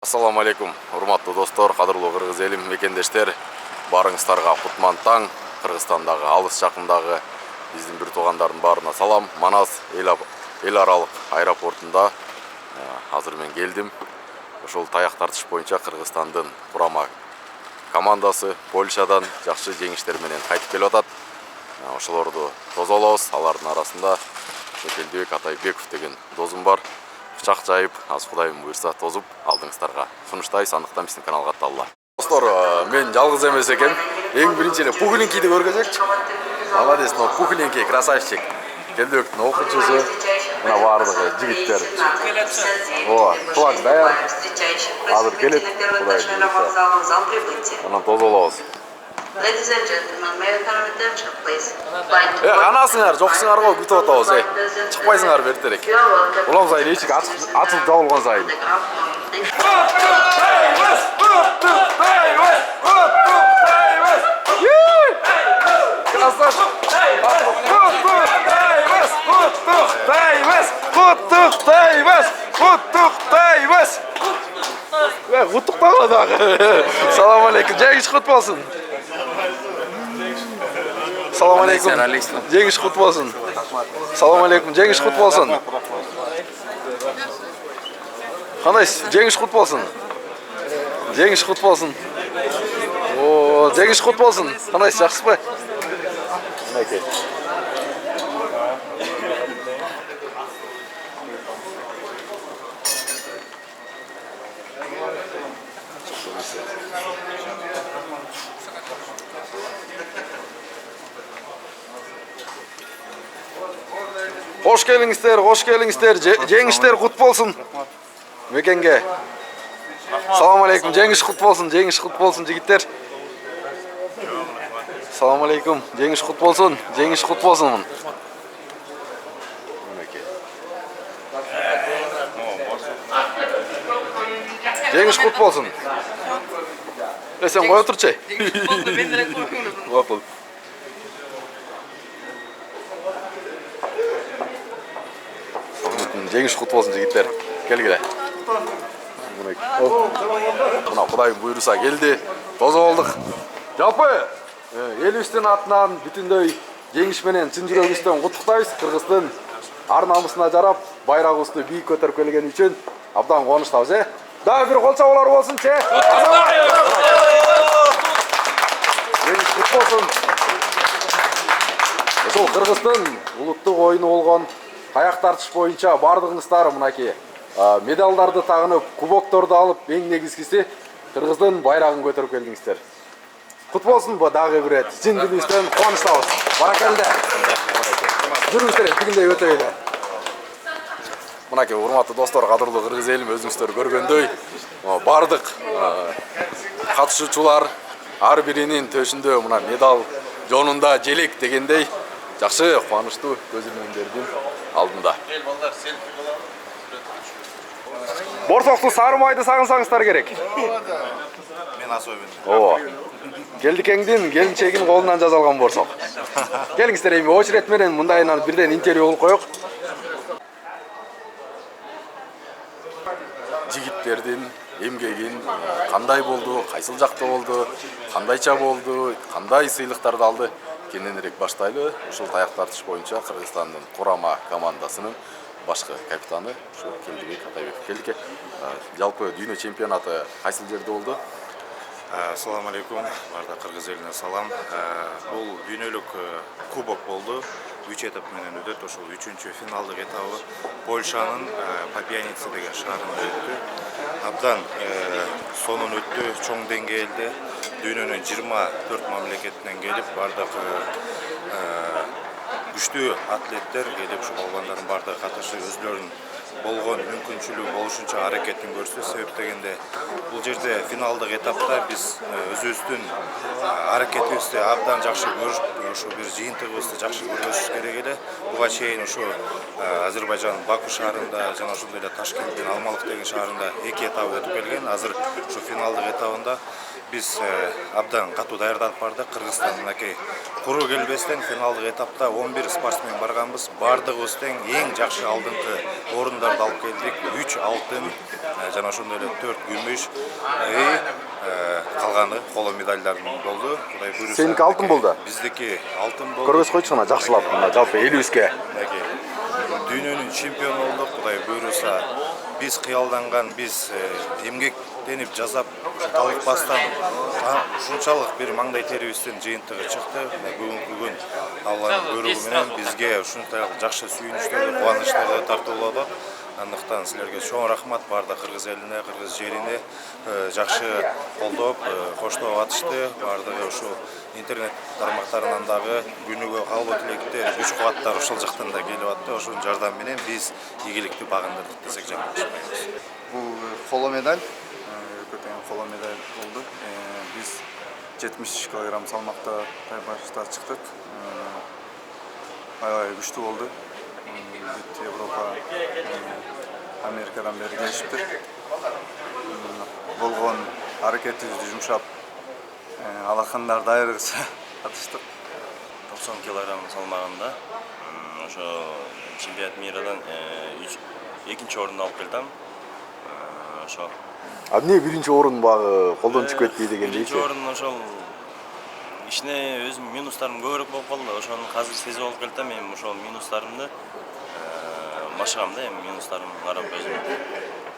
Ассаламу алейкум, урматтуу достор, кадырлуу кыргыз элим мекендештер. Барыңыздарга кутман таң. Кыргызстандагы алыс жакындагы биздин бир туугандардын баарына салам. Манас эл аралык аэропортунда азыр мен келдим. Ошол таяк тартыш боюнча Кыргызстандын курама командасы Польшадан жакшы жеңиштер менен кайтып келип атат. Ошолорду тозолобуз. Алардын арасында Шекелдибек Атайбеков деген досум бар. Бычак жайып, аз Кудайым буйрса тозуп алдыңыздарга сунуштайбыз. Андыктан биздин каналга атталла. Достор, мен жалгыз эмес экенмин. Эң биринчи эле Пухленькийди көргөзөкчү. Молодец, но Пухленький красавчик. Келдибектин окуучусу. Мына баардыгы жигиттер. О, флаг даяр. Азыр келет. Кудайым буйрса. Анан тозолобуз. Ladies and gentlemen, may I have attention, please? Канасыңар, жоксуңар го күтүп атабыз, чыкпайсыңар бертерек. Улам сайын эшик ачылып жабылган сайын. Куттуктагыла дагы. Салам алейкум, жеңиш кут болсун. Салам алейкум. Жеңиш кут болсун. Салам алейкум. Жеңиш кут болсун. Кандайсыз? Жеңиш кут болсун. Жеңиш кут болсун. О, жеңиш кут болсун. Кандайсыз? Жакшысызбы? Мынакей. Hoş gelingizler. Жеңиштер кут болсун. Мекенге. Салам алейкум. Жеңиш кут болсун, жигиттер. Салам алейкум. Жеңиш кут болсун. Жеңиш кут болсун. Сен кое турчу. Макул. Жеңиш кут болсун, жигиттер. Келгиле. Мына Кудайым буйруса келди. Тозо болдук. Жалпы элибиздин атынан бүтүндөй жеңиш менен чын жүрөгүбүздөн куттуктайбыз. Кыргыздын ар намысына жарап, байрагыбызды бийик көтөрүп келген үчүн абдан кубанычтабыз, Дагы бир кол чабуулар болсунчу. Жеңиш кут болсун. Ошол Кыргыздын улуттук оюну болгон таяк тартыш боюнча бардыгыңыздар мынакей медалдарды тагынып, кубокторду алып, эң негизгиси Кыргыздын байрагын көтөрүп келдиңиздер. Кут болсун бу дагы бир рет. Чын дилибизден кубанычтабыз. Баракалда. Жүрүңүздөр, тигиндей өтөйлө. Мынакей урматтуу достор, кадырлуу кыргыз элим, өзүңүздөр көргөндөй, бардык катышуучулар ар биринин төшүндө мына медал жонунда желек дегендей жакшы, кубанычтуу көзүрмөндөрдүн алдында. Борсокту сары майды сагынсаңыздар керек. Мен особенно. Ооба. Келдикеңдин келинчегинин колунан жасалган борсок. Келиңиздер, эми очередь менен мындайынан бирден интервью кылып коёк. Жигиттердин эмгегин кандай болду, кайсыл жакта болду, кандайча болду, кандай сыйлыктарды алды кененирээк баштайлы. Ушул таяк тартыш боюнча Кыргызстандын курама командасынын башкы капитаны ушул Келдибек Атайбеков. Келдике, жалпы дүйнө чемпионаты кайсыл жерде болду? Assalamu alaikum, barda Kırgız eline salam. Bul dünölük kubok oldu. 3 etap менен өтөт. Ошол 3-чү финалдык этабы Польшанын Папьяница деген шаарында өттү. Абдан сонун өттү, чоң деңгээлде. Дүйнөнүн 24 мамлекетинен келип, бардык күчтүү атлеттер келип, ушул балбандардын бардыгы катышып, өзлөрүнүн болгон мүмкүнчүлүгү болушунча аракетин көрсө, себеп дегенде бул жерде финалдык этапта биз өзүбүздүн аракетибизди абдан жакшы көрүп, ошо бир жыйынтыгыбызды жакшы көрсөтүш керек эле. Буга чейин ошо Азербайжандын Баку шаарында жана ошондой эле Ташкенттин Алмалык деген шаарында 2 этап өтүп келген. Азыр ошо финалдык этабында биз абдан катуу даярданып бардык. Кыргызстан мынакей куру келбестен финалдык этапта 11 спортсмен барганбыз. Бардыгыбыз тең эң жакшы алдыңкы орун орындарды алып келдик. 3 алтын, жана ошондой эле 4 күмүш, калганы коло медальдардын болду. Кудай буйруса. Сеники алтын болду. Биздики алтын болду. Көргөз койчу гана жакшылап, мына жалпы элибизге. Дүйнөнүн чемпиону болдук, Кудай буйруса. Биз кыялданган, биз эмгектенип жасап, талыкпастан ушунчалык бир маңдай терибиздин жыйынтыгы чыкты. Бүгүнкү күн Алланын буйругу менен бизге ушундай жакшы сүйүнүчтөрдү, кубанычтарды тартуулап атат. Андыктан силерге чоң рахмат, баардык кыргыз элине, кыргыз жерине жакшы колдоп, коштоп атышты. Баардыгы ушу интернет тармактарынан дагы күнүгө калбоо тилектер, күч кубаттар ушул жактан да келип атты. Ошонун жардамы менен биз игиликти багындырдык десек жаңылышпайбыз. Бул коло медаль, көтөн коло медаль болду. Биз 70 кг салмакта тайбашта чыктык. Аябай күчтүү болду. Европа, Америкадан бери келишиптир. Болгон аракетибизди жумшап, алакандар айрыкча атыштык. 90 кг салмагында ошо чемпионат мирадан экинчи орунду алып келдим. Ошо. А эмне биринчи орун багы колдон чыгып кетти дегендейчи? Биринчи орун ошол ишине өзүм минустарым көбүрөөк болуп калды. Ошону азыр сезип алып келдим. Эми ошол минустарымды машыгам да, эми минустарым карап өзүм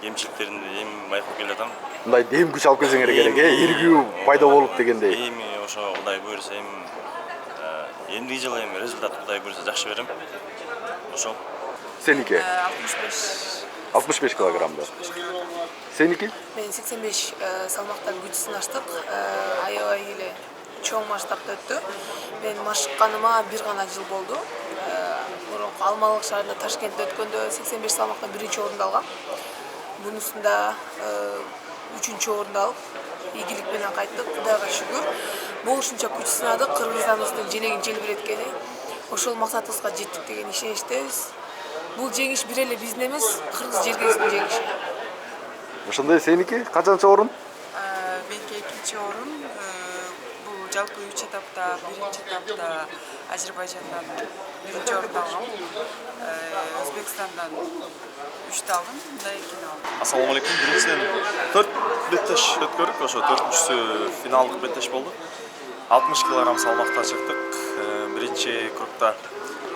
кемчиликтеримди эми байкап келатам. Мындай дем күч алып келсеңер керек, эргүү пайда болуп дегендей. Эми ошо Кудай буйруса эми эмдиги жылы эми результат Кудай буйруса жакшы берем. Ошол. Сеники? 65 килограммда. Сеники? Мен 85 салмактан күч сынаштык. Аябай эле чоң масштабта өттү. Мен машыкканыма бир гана жыл болду. Мурунку Алмалык шаарында Ташкентте өткөндө 85 салмактан биринчи орунду алгам. Бунусунда 3-чү орунду алып, ийгилик менен кайттык. Кудайга шүгүр. Болушунча күч сынадык. Кыргызстаныбыздын женегин желбиреткени, ошол максатыбызга жеттик деген ишеничтебиз. Бул жеңиш бир эле биздин эмес, кыргыз жергесинин жеңиши. Ошондой сеники качанчы орун? Меники экинчи орун. Бул жалпы 3 этапта, биринчи этапта Азербайжандан биринчи орунду алгам. Өзбекстандан 3 алдым, мындай 2 алдым. Ассаламу алейкум. Биринчиден 4 беттеш өткөрдүк, ошо 4-чүсү финалдык беттеш болду. 60 кг салмакта чыктык. Биринчи кругда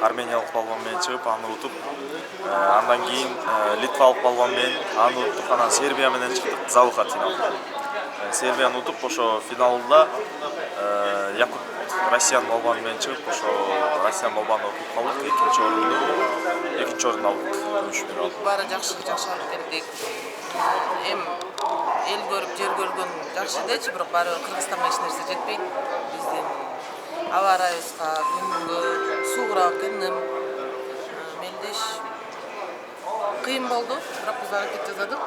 армениялык балбан менен чыгып, аны утуп, андан кийин литвалык балбан менен аны утуп, анан Сербия менен чыктык, залыхат финал. Сербияны утуп, ошо финалда Якут Россиян балбан менен чыгып, ошо Россиян балбаны утуп калдык. Экинчи орунду алдык. Күмүш медаль алдык. Баары жакшы алып келдик. Эми эл көрүп, жер көргөн жакшы дечи, бирок баары Кыргызстанга эч нерсе жетпейт. Биздин аба ырайыбызга, күнгө, суугураак экеним, мелдеш кыйын болду, бирок биз аракет жасадык.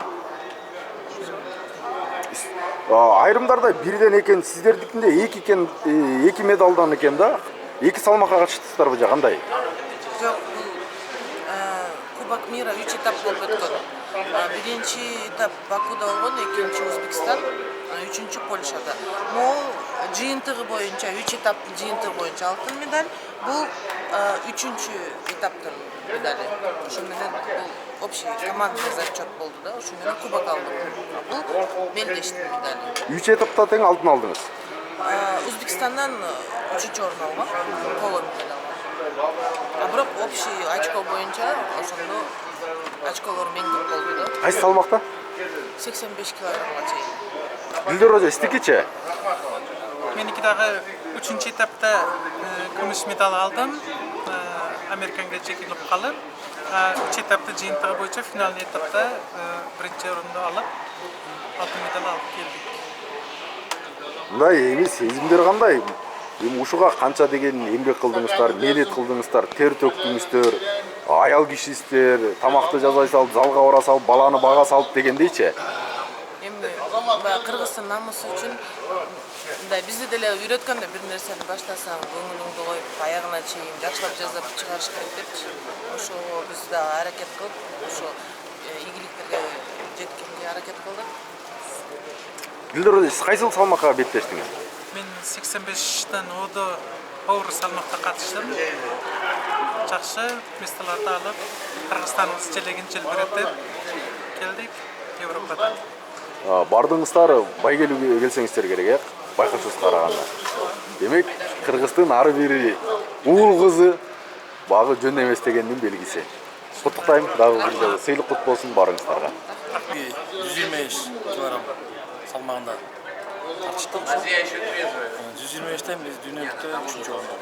Айрымдарда бирден экен, сиздердикинде 2 экен, 2 медалдан экен да. 2 салмакка катыштыңыздарбы же кандай? Жок, Кубок мира 3 этап болуп өткөн. Биринчи этап Бакуда болгон, экинчи Өзбекстан, үчүнчү Польшада. Могул жыйынтыгы боюнча, 3 этаптын жыйынтыгы боюнча алтын медаль. Бул 3-чү этаптын медали. Ошо менен бул общий командный зачет болду да, ошо менен кубок алдык. Бул мелдештин медали. 3 этапта тең алтын алдыңыз. Өзбекстандан 3-чү орун алгам, коло медаль алгам. Бирок общий очко боюнча ошондо очколор мен көп болду да. Кайсы салмакта? 85 килограммга чейин. Билдер Ожа, стикичи? Меники дагы 3-чү этапта күмүш медаль алдым. Американга чекинип калып, 3 этапта жыйынтыгы боюнча финалдык этапта биринчи орунду алып, алтын медаль алып келдик. Мындай эми сезимдер кандай? Эми ушуга канча деген эмгек кылдыңыздар, мээнет кылдыңыздар, тер төктүңүздөр, аял кишисиздер, тамакты жасай салып, залга бара салып, баланы бага салып дегендейчи. Эми Кыргыздын намысы үчүн мындай бизди деле үйрөткөндө бир нерсени баштасаң, көңүлүңдү коюп, аягына чейин жакшылап жасап чыгарыш керек депчи. Ошого биз да аракет кылып, ошо ийгиликтерге жеткенге аракет кылдык. Билдер Ожа, сиз кайсыл салмакка беттештиңиз? Мен 85-тан Одо ауыр салмақта қатыстым. Жақсы месталарды алып, Қырғызстанымыз желеген желбіретіп келдік Европадан. Бардыңыздар байгелуге келсеңіздер керек, байқаусыз қарағанда. Демек, Қырғыздың ары бері уыл қызы бағы жөн емес дегеннің белгісі. Құттықтаймын, дағы бір жолы сыйлық құт болсын барыңыздарға. 125 килограмм салмағында тартыштық. 125-тен біз дүниелікте 3-ші орында.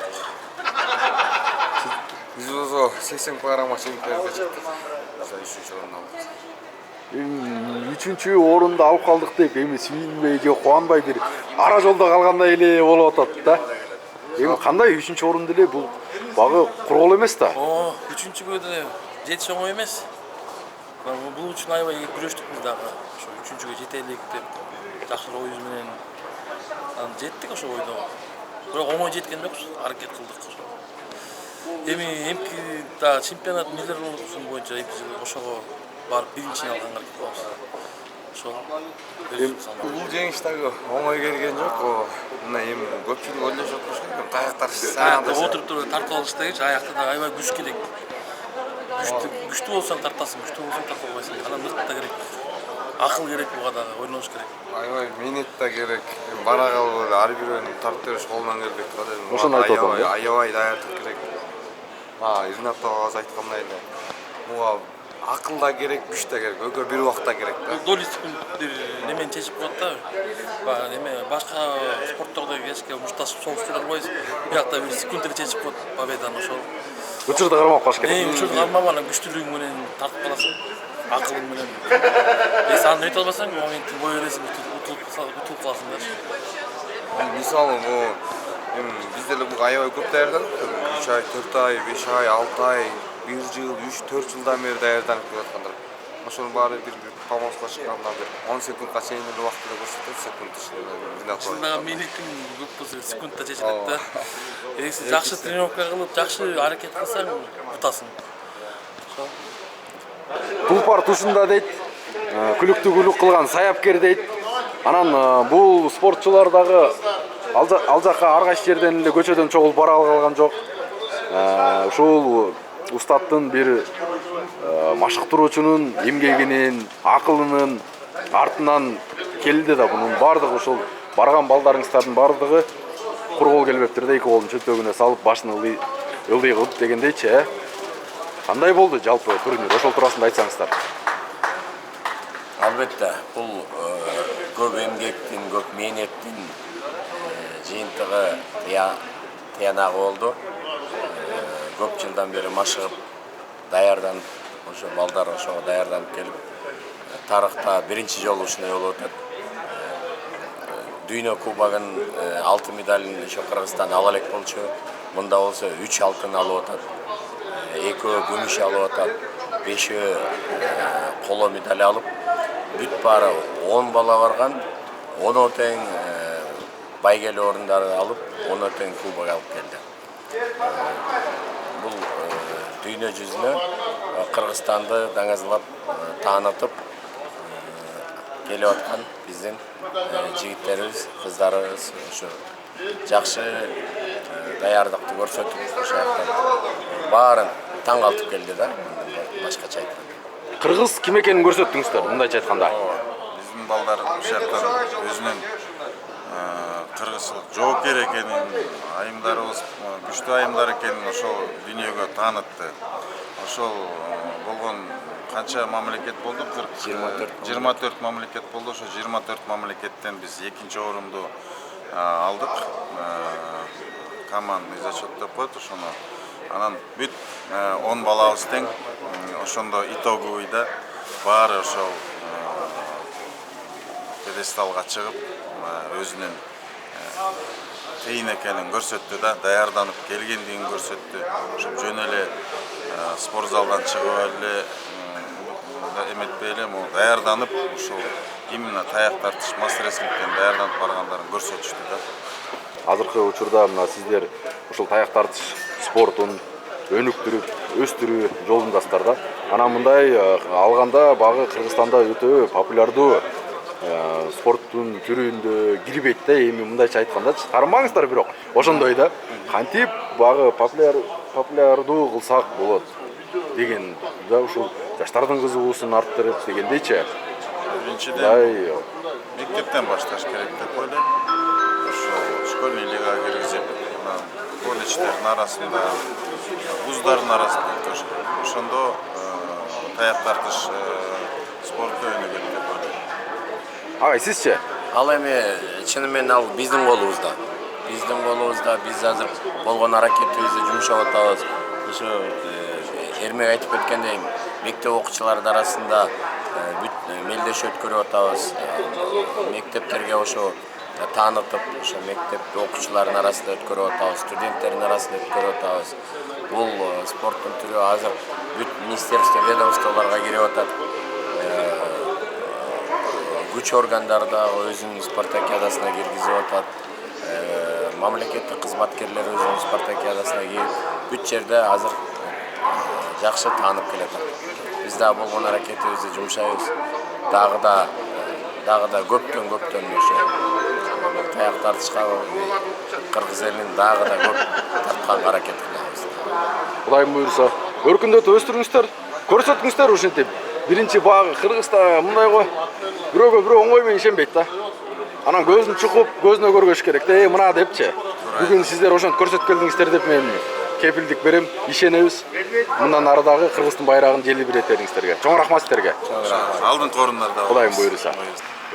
Biz o 80 kg çemberlikte çıktık. Biz 3. orunda aldık. Üçüncü orunda алып қалдық деп, эми сүйінбей же қуанбай бир ара жолда қалғандай эле болуп атат да. Эми кандай 3-чү орунда эле бул багы кургол эмес да. Үчүнчүгө деле жетиш оңой эмес. Бул үчүн аябай күрөштүк биз дагы. Ошо үчүнчүгө жетелик деп жакшыраак оюбуз менен жеттик ошо ойдо. Бирок оңой жеткен жокпуз, аракет кылдык. Эми эмки да чемпионат милдер боюнча ошого барып биринчини алганга аракет кылабыз. Ошол. Бул жеңиш дагы оңой келген жок. Мына эми көпчүлүк ойлошот болуш керек. Аяктар отуруп туруп тартып алыш дегенчи аякта да аябай күч керек. Күчтүү болсоң тартасың, күчтүү болсоң тарта албайсың. Анан мыкты да керек. Акыл керек буга дагы, ойнош керек. Аябай менет да керек. Бара калып ар бирөөнү тартып бериш колунан келбейт да. Ошону айтып атам. Аябай даярдык керек. Ирнат агабыз айткандай эле. Буга акыл да керек, күч да керек. Экөө бир убакта керек да. Доли секунд немени чечип коет да. Эме башка спорттордо кечке мушташып соғуштура албайсың. Биякта бир секунд эле чечип коет победаны ошол. Учурда кармап калыш керек. Учурда кармап анан күчтүүлүгүң менен тартып каласың. Акылың менен. Саны өтө албасаң, моментти бой бересиң, утулуп каласың да. Мисалы бу биз деле бу аябай көп даярдадык. 3 ай, 4 ай, 5 ай, 6 ай, 1 жыл, 3-4 жылдан бери даярданып келаткандар. Ошонун баары бир помоска чыкканда 10 секундка чейин эле убакытта көрсөтөт, секунд ичинде. Чындагы минуттун көп болсо секундта чечилет да. Сен жакшы тренировка кылып, жакшы аракет кылсаң, утасың. Ошо. Тулпар тушунда дейт, күлүктүү күлүк кылган саяпкер дейт. Анан бул спортчулар дагы ал жакка ар кайсы жерден эле көчөдөн чогулуп бара алган жок. Ушул устаттын бир машыктыруучунун эмгегинин, акылынын артынан келди да бунун бардыгы ушул барган балдарыңыздардын бардыгы кур кол келбептир да, эки колдун чөтөгүнө салып башын ылдый кылып дегендейчи. Кандай болду жалпы турнир? Ошол туурасында айтсаңыздар. Албетте, бул көп эмгектин, көп мээнеттин жыйынтыгы тыянагы болду. Көп жылдан бери машыгып, даярданып, ошо балдар ошого даярданып келип, тарыхта биринчи жолу ушундай болуп атат. Дүйнө кубогун алтын медалын ошо Кыргызстан ала элек болчу. Мында болсо 3 алтын алып атат. 2 күмүш алып атат. 5 коло медаль алып, бүт баары 10 бала барган. 10 тең байгелүү орундарды алып, 10 тең кубок алып келди. Бул дүйнө жүзүнө Кыргызстанды даңазалап таанытып келип аткан биздин жигиттерибиз, кыздарыбыз ошо жакшы даярдыкты көрсөтүп, ошо жактан баарын таң калтып келди да, башкача айтканда. Кыргыз ким экенин көрсөттүңүздөр, мындайча айтканда. Биздин балдар ошо жактан өзүнүн кыргызчылык жоопкер экенин, айымдарыбыз күчтүү айымдар экенин ошол дүйнөгө таанытты. Ошол болгон канча мамлекет болду? 24 мамлекет болду. Ошо 24 мамлекеттен биз 2-чи орунду алдык. Командный зачет деп коет ошону. Анан бүт 10 балабыз тең. Ошондо итоговыйда баары ошол пьедесталга чыгып, өзүнүн тейин экенин көрсөттү да, даярданып келгендигин көрсөттү. Ошо жөн эле спорт залдан чыгып эле эметпей эле, даярданып ушул именно таяк тартыш, мас реслингден даярданып баргандарын көрсөтүштү да. Азыркы учурда мына сиздер ушул таяк тартыш спортун өнүктүрүп, өстүрүү жолундасыздар да. Анан мындай алганда багы Кыргызстанда өтө популярдуу спорттун түрүндө кирбейт да. Эми мындайча айткандачы, тармаңыздар бирок ошондой да. Кантип багы популярдуу кылсак болот деген да, ушул жаштардын кызыгуусун арттырып дегендейчи. Биринчиден мектептен башташ керек деп ойлойм. Ошо школьный лига киргизип, колледждердин арасында, вуздардын арасында тоже. Ошондо таяк тартыш спорту өнүгөт деп ойлойм. Агай, сизчи? Ал эми чынымен ал биздин колубузда. Биздин колубузда, биз азыр болгон аракетибизди жумшап атабыз. Ошо эрмек айтып өткөндөй, мектеп окуучуларынын арасында мелдеш өткөрүп атабыз. Мектептерге ошо таанытып, ошо мектеп окуучуларынын арасында өткөрүп атабыз, студенттердин арасында өткөрүп атабыз. Бул спорттун түрү азыр бүт министерство, ведомстволорго кирип атат. Күч органдары да өзүнүн спартакиадасына киргизип атат. Мамлекеттик кызматкерлер өзүнүн спартакиадасына кирип, бүт жерде азыр жакшы таанып келатат. Биз да болгон аракетибизди жумшайбыз. Дагы да көптөн ошо таяк тартышка кыргыз элин дагы да көп тартканга аракет кылабыз. Кудайым буйруса, өркүндөтүп өстүрүңүздөр, көрсөтүңүздөр ушинтип. Биринчи багы Кыргызда мындай го, бирөөгө бирөө оңой менен ишенбейт да. Анан көзүн чукуп, көзүнө көргөш керек да, мына депчи. Бүгүн сиздер ошентип көрсөтүп келдиңиздер деп мен кепилдик берем, ишенебиз. Мындан ары дагы Кыргыздын байрагын желбиретериңиздерге. Чоң рахмат сиздерге. Алдыңкы орундарда. Кудайым буйруса.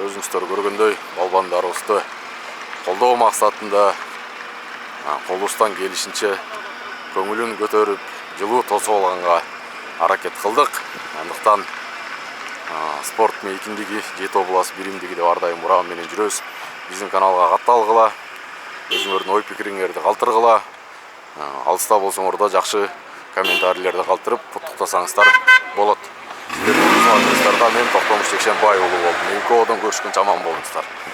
Өзүңүздөр көргөндөй, балбандарыбызды колдоо максатында колубуздан келишинче көңүлүн көтөрүп, жылуу тосуп алганга аракет кылдык. Андыктан спорт мейкиндиги, Жети облас биримдиги деп ар дайым урам менен жүрөбүз. Биздин каналга катталгыла, өзүңөрдүн ой пикириңерди калтыргыла. Алыста болсоңор да жакшы комментарийлерди калтырып, куттуктасаңыздар болот. Сиздердин кызматыңыздарда мен Токтомуш Жекшенбай уулу болдум. Менки одон көрүшкөнчө аман болуңуздар.